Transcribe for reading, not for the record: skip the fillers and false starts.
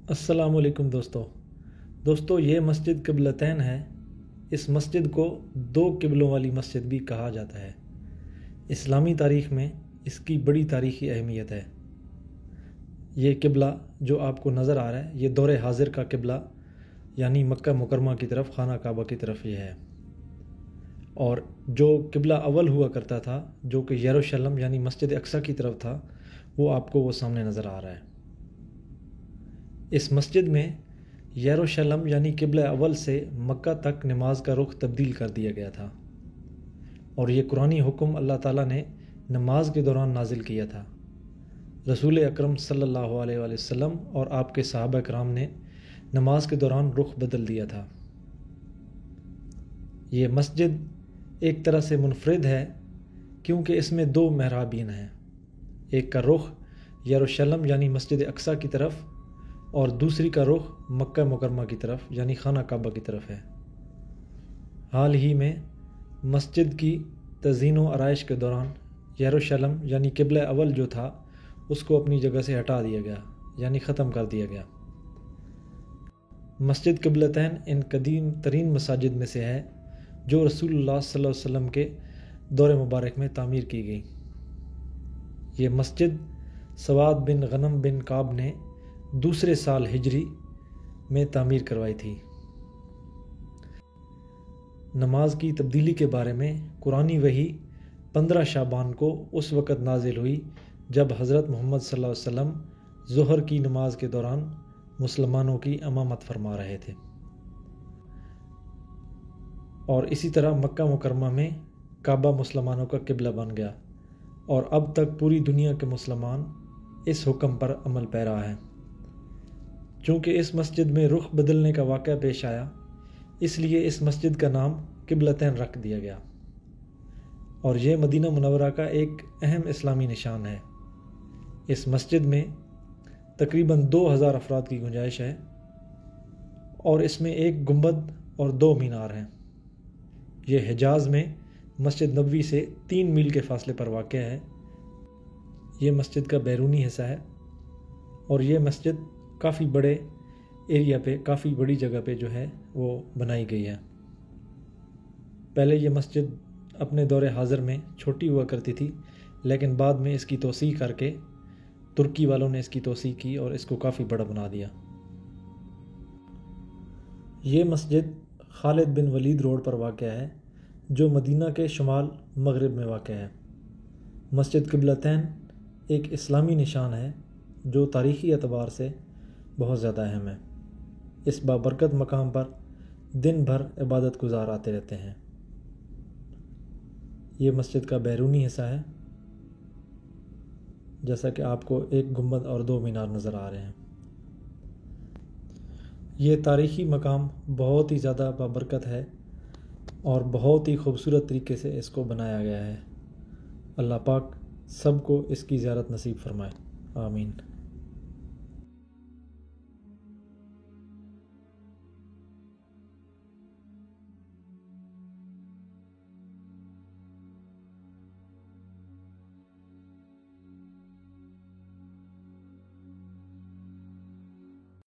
السلام علیکم دوستو یہ مسجد قبلتین ہے۔ اس مسجد کو دو قبلوں والی مسجد بھی کہا جاتا ہے۔ اسلامی تاریخ میں اس کی بڑی تاریخی اہمیت ہے۔ یہ قبلہ جو آپ کو نظر آ رہا ہے یہ دور حاضر کا قبلہ یعنی مکہ مکرمہ کی طرف، خانہ کعبہ کی طرف یہ ہے، اور جو قبلہ اول ہوا کرتا تھا جو کہ یروشلم یعنی مسجد اقصی کی طرف تھا وہ آپ کو سامنے نظر آ رہا ہے۔ اس مسجد میں یروشلم یعنی قبلہ اول سے مکہ تک نماز کا رخ تبدیل کر دیا گیا تھا، اور یہ قرآنی حکم اللہ تعالیٰ نے نماز کے دوران نازل کیا تھا۔ رسول اکرم صلی اللہ علیہ وآلہ وسلم اور آپ کے صحابہ کرام نے نماز کے دوران رخ بدل دیا تھا۔ یہ مسجد ایک طرح سے منفرد ہے کیونکہ اس میں دو محرابین ہیں، ایک کا رخ یروشلم یعنی مسجد اقصی کی طرف اور دوسری کا رخ مکہ مکرمہ کی طرف یعنی خانہ کعبہ کی طرف ہے۔ حال ہی میں مسجد کی تزئین و آرائش کے دوران یروشلم یعنی قبلہ اول جو تھا اس کو اپنی جگہ سے ہٹا دیا گیا یعنی ختم کر دیا گیا۔ مسجد قبلتین ان قدیم ترین مساجد میں سے ہے جو رسول اللہ صلی اللہ علیہ وسلم کے دور مبارک میں تعمیر کی گئی۔ یہ مسجد سواد بن غنم بن کعب نے دوسرے سال ہجری میں تعمیر کروائی تھی۔ نماز کی تبدیلی کے بارے میں قرآنی وحی 15 شعبان کو اس وقت نازل ہوئی جب حضرت محمد صلی اللہ علیہ وسلم ظہر کی نماز کے دوران مسلمانوں کی امامت فرما رہے تھے، اور اسی طرح مکہ مکرمہ میں کعبہ مسلمانوں کا قبلہ بن گیا، اور اب تک پوری دنیا کے مسلمان اس حکم پر عمل پیرا ہیں۔ چونکہ اس مسجد میں رخ بدلنے کا واقعہ پیش آیا اس لیے اس مسجد کا نام قبلتین رکھ دیا گیا، اور یہ مدینہ منورہ کا ایک اہم اسلامی نشان ہے۔ اس مسجد میں تقریباً 2000 افراد کی گنجائش ہے، اور اس میں ایک گنبد اور 2 مینار ہیں۔ یہ حجاز میں مسجد نبوی سے 3 میل کے فاصلے پر واقع ہے۔ یہ مسجد کا بیرونی حصہ ہے، اور یہ مسجد کافی بڑے ایریا پہ، کافی بڑی جگہ پہ جو ہے وہ بنائی گئی ہے۔ پہلے یہ مسجد اپنے دور حاضر میں چھوٹی ہوا کرتی تھی، لیکن بعد میں اس کی توسیع کر کے ترکی والوں نے اس کی توسیع کی اور اس کو کافی بڑا بنا دیا۔ یہ مسجد خالد بن ولید روڈ پر واقع ہے جو مدینہ کے شمال مغرب میں واقع ہے۔ مسجد قبلتین ایک اسلامی نشان ہے جو تاریخی اعتبار سے بہت زیادہ اہم ہے۔ اس بابرکت مقام پر دن بھر عبادت گزار آتے رہتے ہیں۔ یہ مسجد کا بیرونی حصہ ہے، جیسا کہ آپ کو ایک گنبد اور 2 مینار نظر آ رہے ہیں۔ یہ تاریخی مقام بہت ہی زیادہ بابرکت ہے اور بہت ہی خوبصورت طریقے سے اس کو بنایا گیا ہے۔ اللہ پاک سب کو اس کی زیارت نصیب فرمائے، آمین۔